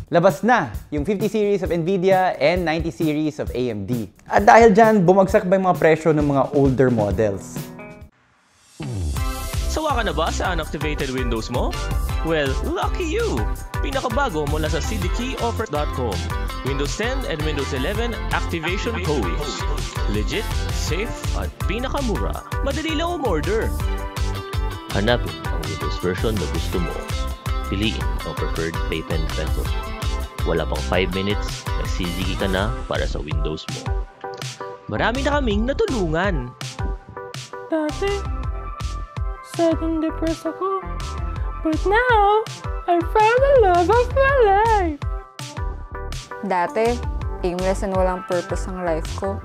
Labas na yung 50 series of NVIDIA and 90 series of AMD. At dahil dyan, bumagsak ba yung mga presyo ng mga older models? Sawa ka na ba sa unactivated Windows mo? Well, lucky you! Pinakabago mula sa cdkeyoffer.com. Windows 10 and Windows 11 activation codes. Legit, safe, at pinakamura. Madali lang umorder. Hanapin ang Windows version na gusto mo. Piliin ang preferred payment method. Wala pang 5 minutes, nag-CDK ka na para sa Windows mo. Marami na kaming natulungan. Dati, sad and depressed ako. But now, I found the love of my life. Dati, aimless and walang purpose ang life ko.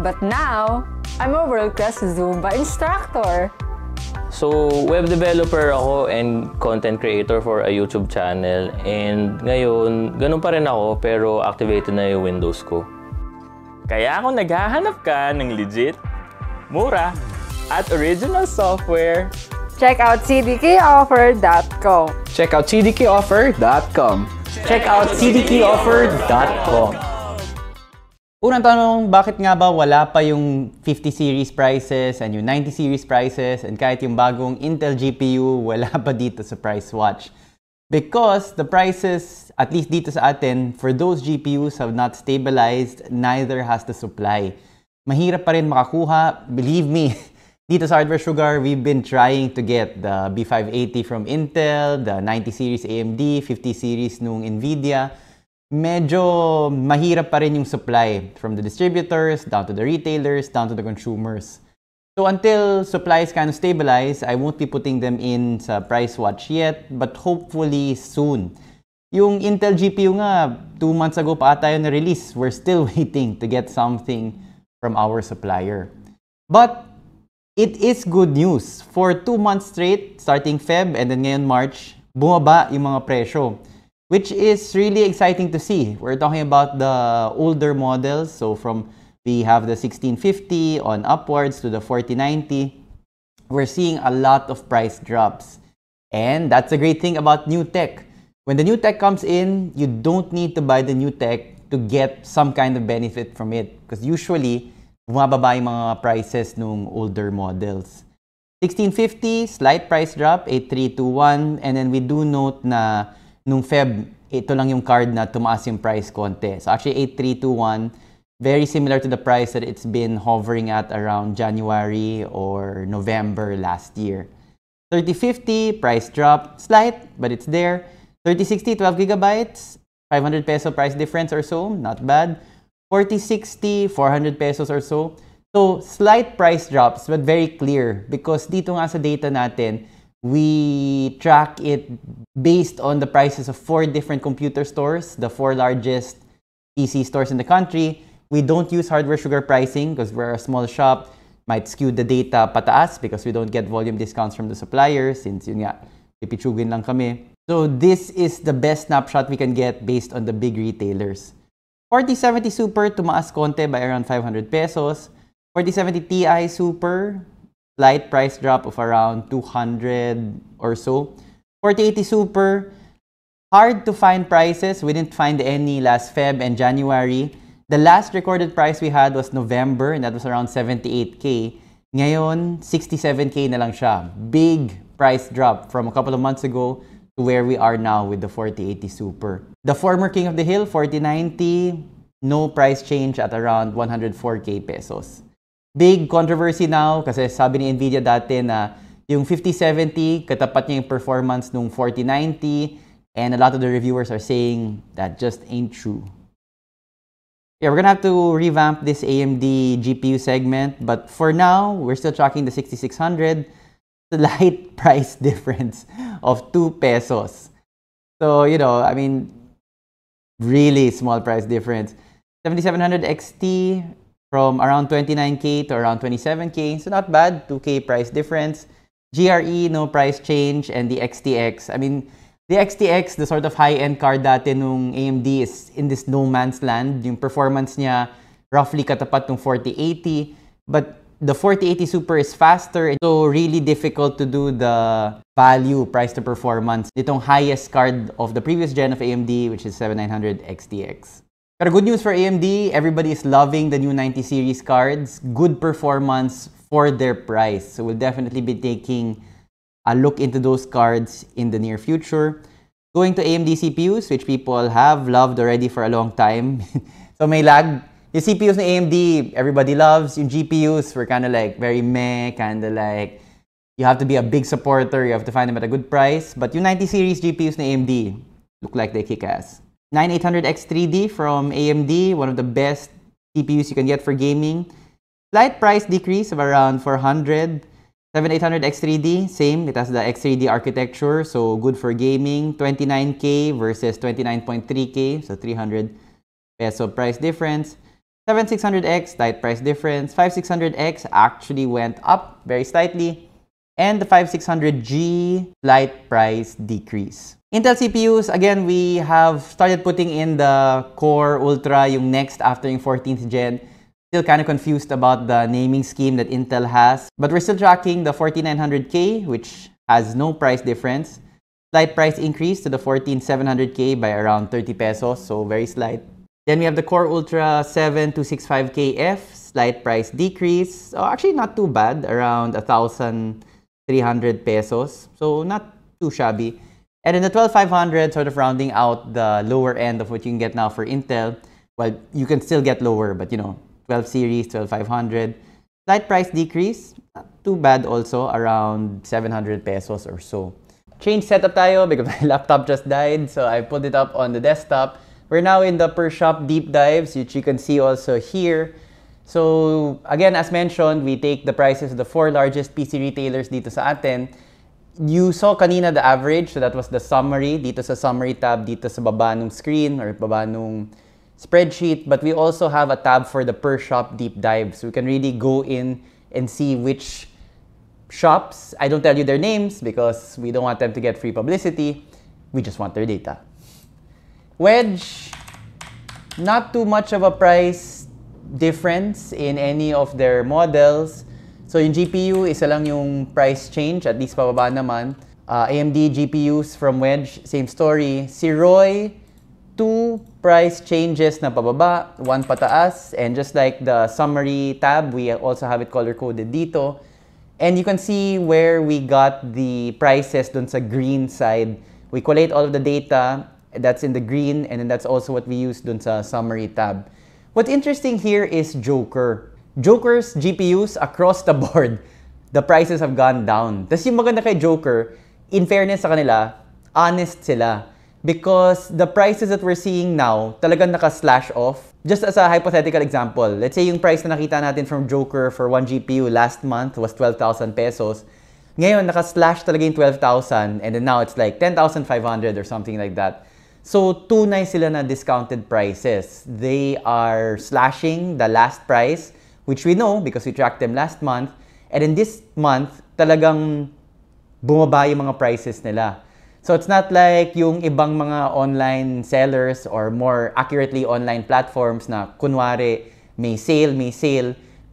But now, I'm a world-class Zumba instructor. So, web developer ako and content creator for a YouTube channel. And ngayon, ganun pa rin ako pero activated na yung Windows ko. Kaya kung naghahanap ka ng legit, mura, at original software, check out cdkeyoffer.com. Check out cdkeyoffer.com. Check out cdkeyoffer.com. Unang tanong, bakit nga ba wala pa yung 50 series prices and yung 90 series prices and kahit yung bagong Intel GPU wala pa dito sa price watch? Because the prices, at least dito sa atin, for those GPUs have not stabilized, neither has the supply. Mahirap pa rin makakuha. Believe me, dito sa Hardware Sugar, we've been trying to get the B580 from Intel, the 90 series AMD, 50 series nung NVIDIA. Medyo mahirap pa rin yung supply from the distributors, down to the retailers, down to the consumers. So until supply is kind of stabilized, I won't be putting them in sa price watch yet, but hopefully soon. Yung Intel GPU nga, 2 months ago pa ata yun na-release. We're still waiting to get something from our supplier. But it is good news. For 2 months straight, starting Feb and then ngayon March, bumaba yung mga presyo. Which is really exciting to see. We're talking about the older models. So we have the 1650 on upwards to the 4090. We're seeing a lot of price drops. And that's a great thing about new tech. When the new tech comes in, you don't need to buy the new tech to get some kind of benefit from it. Because usually, bumababa yung mga prices nung older models. 1650, slight price drop, 8321. And then we do note na nung Feb, ito lang yung card na tumaas yung price konti. So actually 8321, very similar to the price that it's been hovering at around January or November last year. 3050, price drop, slight, but it's there. 3060, 12 gigabytes, 500 peso price difference or so, not bad. 4060, 400 pesos or so. So slight price drops, but very clear because dito nga sa data natin, we track it based on the prices of 4 different computer stores, the 4 largest PC stores in the country. We don't use Hardware Sugar pricing because we're a small shop. Might skew the data pataas because we don't get volume discounts from the suppliers since yun nga, pipitsugin lang kami. So this is the best snapshot we can get based on the big retailers. 4070 Super tumaas konti by around 500 pesos. 4070 Ti Super, slight price drop of around 200 or so. 4080 Super, hard to find prices. We didn't find any last Feb and January. The last recorded price we had was November and that was around 78K. Ngayon, 67K na lang siya. Big price drop from a couple of months ago to where we are now with the 4080 Super. The former King of the Hill, 4090, no price change at around 104K pesos. Big controversy now kasi sabi ni NVIDIA dati na yung 5070 katapat niya yung performance nung 4090 and a lot of the reviewers are saying that just ain't true. Yeah, we're gonna have to revamp this AMD GPU segment, but for now, we're still tracking the 6600, slight price difference of 2 pesos. So, you know, I mean, really small price difference. 7700 XT from around 29K to around 27K. So not bad, 2K price difference. GRE, no price change. And the XTX, I mean, the XTX, the sort of high-end card dati nung AMD is in this no man's land. Yung performance niya roughly katapat ng 4080. But The 4080 Super is faster, so really difficult to do the value price to performance. Itong highest card of the previous gen of AMD, which is 7900 XTX. But good news for AMD, everybody is loving the new 90 series cards. Good performance for their price. So we'll definitely be taking a look into those cards in the near future. Going to AMD CPUs, which people have loved already for a long time. So may lag. Yung CPUs na AMD, everybody loves. Yung GPUs were kind of like very meh, kind of like you have to be a big supporter, you have to find them at a good price. But yung 90 series GPUs na AMD look like they kick ass. 9800X3D from AMD, one of the best CPUs you can get for gaming. Slight price decrease of around 400. 7800X3D, same. It has the X3D architecture, so good for gaming. 29K versus 29.3K, so 300 peso price difference. 7600X, slight price difference. 5600X actually went up very slightly. And the 5600G, slight price decrease. Intel CPUs, again, we have started putting in the Core Ultra, yung next after yung 14th gen. Still kind of confused about the naming scheme that Intel has. But we're still tracking the 4900K, which has no price difference. Slight price increase to the 14700K by around 30 pesos, so very slight. Then we have the Core Ultra 7265KF, slight price decrease. So actually not too bad, around 1,300 pesos. So not too shabby. And in the 12500, sort of rounding out the lower end of what you can get now for Intel. Well, you can still get lower, but you know, 12 series, 12500. Slight price decrease, not too bad also, around 700 pesos or so. Change setup tayo because my laptop just died, so I put it up on the desktop. We're now in the per shop deep dives, which you can see also here. So again, as mentioned, we take the prices of the 4 largest PC retailers dito sa atin. You saw kanina the average, so that was the summary. Dito sa summary tab, dito sa baba ng screen or baba ng spreadsheet. But we also have a tab for the per shop deep dive. So we can really go in and see which shops. I don't tell you their names because we don't want them to get free publicity. We just want their data. Wedge, not too much of a price difference in any of their models. So yung GPU, isa lang yung price change, at least pababa naman. AMD GPUs from Wedge, same story. Si Roy, 2 price changes na pababa, 1 pataas. And just like the summary tab, we also have it color-coded dito. And you can see where we got the prices dun sa green side. We collate all of the data, that's in the green, and then that's also what we use dun sa summary tab. What's interesting here is Joker. Joker's GPUs across the board, the prices have gone down. Tapos yung maganda kay Joker, in fairness sa kanila, honest sila. Because the prices that we're seeing now, talagang naka-slash off. Just as a hypothetical example, let's say yung price na nakita natin from Joker for 1 GPU last month was 12,000 pesos. Ngayon, naka-slash talaga yung 12,000 and then now it's like 10,500 or something like that. So, tunay sila na discounted prices. They are slashing the last price, which we know because we tracked them last month. And in this month, talagang bumaba yung mga prices nila. So it's not like yung ibang mga online sellers or more accurately online platforms na kunwari may sale,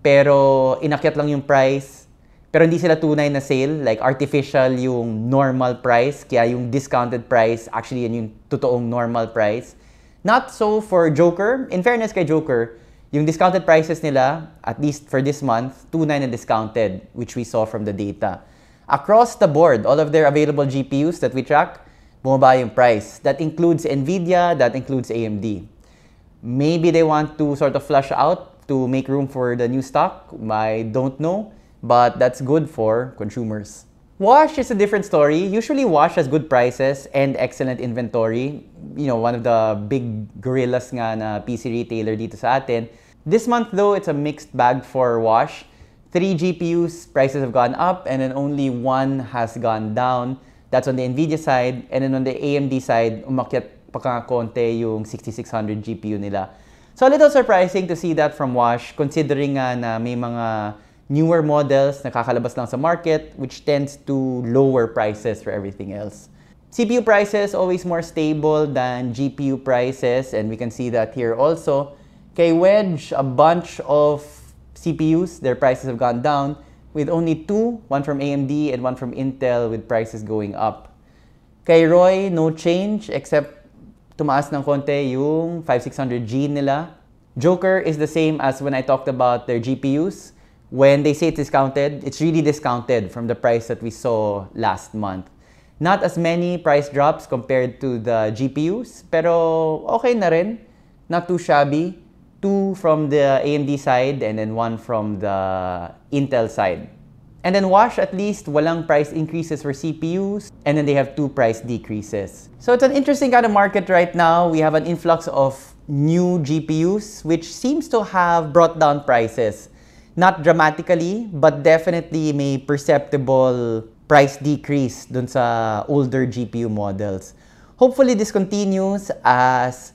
pero inakyat lang yung price. Pero hindi sila tunay na sale, like artificial yung normal price, kaya yung discounted price, actually yun yung totoong normal price. Not so for Joker. In fairness kay Joker, yung discounted prices nila, at least for this month, tunay na discounted, which we saw from the data. Across the board, all of their available GPUs that we track, bumaba yung price. That includes NVIDIA, that includes AMD. Maybe they want to sort of flush out to make room for the new stock. I don't know, but that's good for consumers. Wash is a different story. Usually Wash has good prices and excellent inventory. You know, one of the big gorillas nga na PC retailer dito sa atin. This month though, it's a mixed bag for Wash. 3 GPUs, prices have gone up, and then only 1 has gone down. That's on the NVIDIA side. And then on the AMD side, umakyat pa ka konti yung 6600 GPU nila. So a little surprising to see that from Wash, considering na may mga newer models na kakalabas lang sa market, which tends to lower prices for everything else. CPU prices always more stable than GPU prices, and we can see that here also. Kay Wedge, a bunch of CPUs, their prices have gone down, with only two, one from AMD and one from Intel, with prices going up. Kay Roy, no change except tumaas ng konti yung 5600G nila. Joker is the same as when I talked about their GPUs. When they say it's discounted, it's really discounted from the price that we saw last month. Not as many price drops compared to the GPUs, pero okay na rin. Not too shabby. Two from the AMD side and then one from the Intel side. And then Wash, at least, walang price increases for CPUs, and then they have two price decreases. So it's an interesting kind of market right now. We have an influx of new GPUs, which seems to have brought down prices. Not dramatically, but definitely may perceptible price decrease dun sa older GPU models. Hopefully this continues as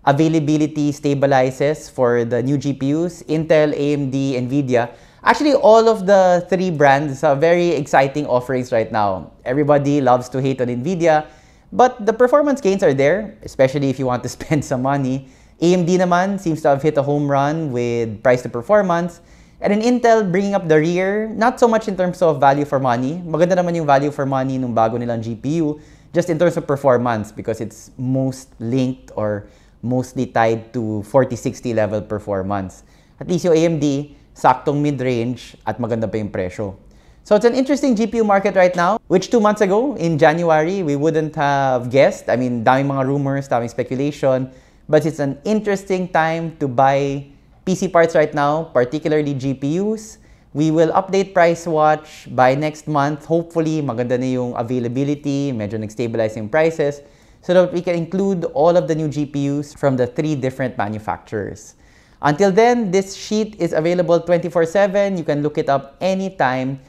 availability stabilizes for the new GPUs, Intel, AMD, NVIDIA. Actually, all of the three brands have very exciting offerings right now. Everybody loves to hate on NVIDIA, but the performance gains are there, especially if you want to spend some money. AMD naman seems to have hit a home run with price to performance. And then Intel bringing up the rear, not so much in terms of value for money. Maganda naman yung value for money nung bago nilang GPU, just in terms of performance because it's most linked or mostly tied to 4060 level performance. At least yung AMD, saktong mid-range at maganda pa yung presyo. So it's an interesting GPU market right now, which 2 months ago, in January, we wouldn't have guessed. I mean, daming mga rumors, daming speculation, but it's an interesting time to buy PC parts right now, particularly GPUs. We will update Price Watch by next month. Hopefully, maganda na yung availability, medyo nag-stabilize yung prices, so that we can include all of the new GPUs from the 3 different manufacturers. Until then, this sheet is available 24/7. You can look it up anytime.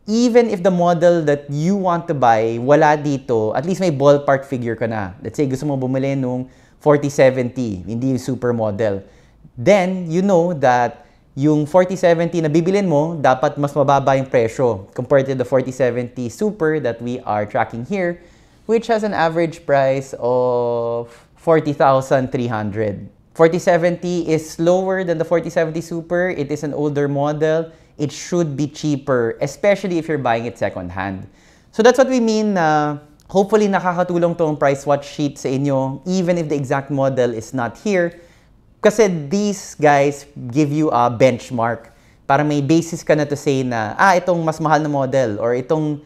Even if the model that you want to buy, wala dito, at least may ballpark figure ka na. Let's say gusto mo bumili nung 4070, hindi yung super model. Then, you know that yung 4070 na bibilin mo, dapat mas mababa yung presyo compared to the 4070 Super that we are tracking here, which has an average price of 40,300. 4070 is lower than the 4070 Super. It is an older model. It should be cheaper, especially if you're buying it second-hand. So that's what we mean na hopefully nakakatulong tong price watch sheet sa inyo, even if the exact model is not here. Kasi these guys give you a benchmark para may basis ka na to say na, itong mas mahal na model or itong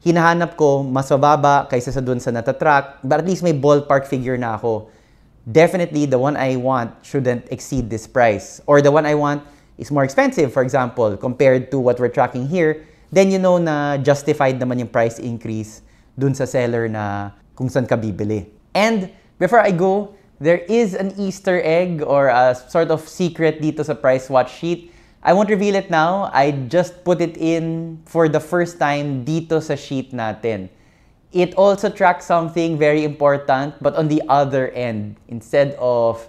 hinahanap ko mas mababa kaysa sa dun sa natatrack, but at least may ballpark figure na ako. Definitely, the one I want shouldn't exceed this price. Or the one I want is more expensive, for example, compared to what we're tracking here. Then you know na justified naman yung price increase dun sa seller na kung saan ka bibili. And before I go, there is an Easter egg or a sort of secret dito sa price watch sheet. I won't reveal it now. I just put it in for the first time dito sa sheet natin. It also tracks something very important, but on the other end. Instead of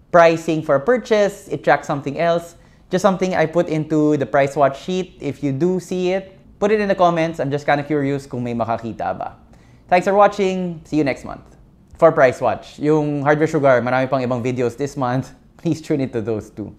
pricing for a purchase, it tracks something else. Just something I put into the price watch sheet. If you do see it, put it in the comments. I'm just kind of curious kung may makakita ba. Thanks for watching. See you next month. For Price Watch. Yung Hardware Sugar, marami pang ibang videos this month. Please tune into those too.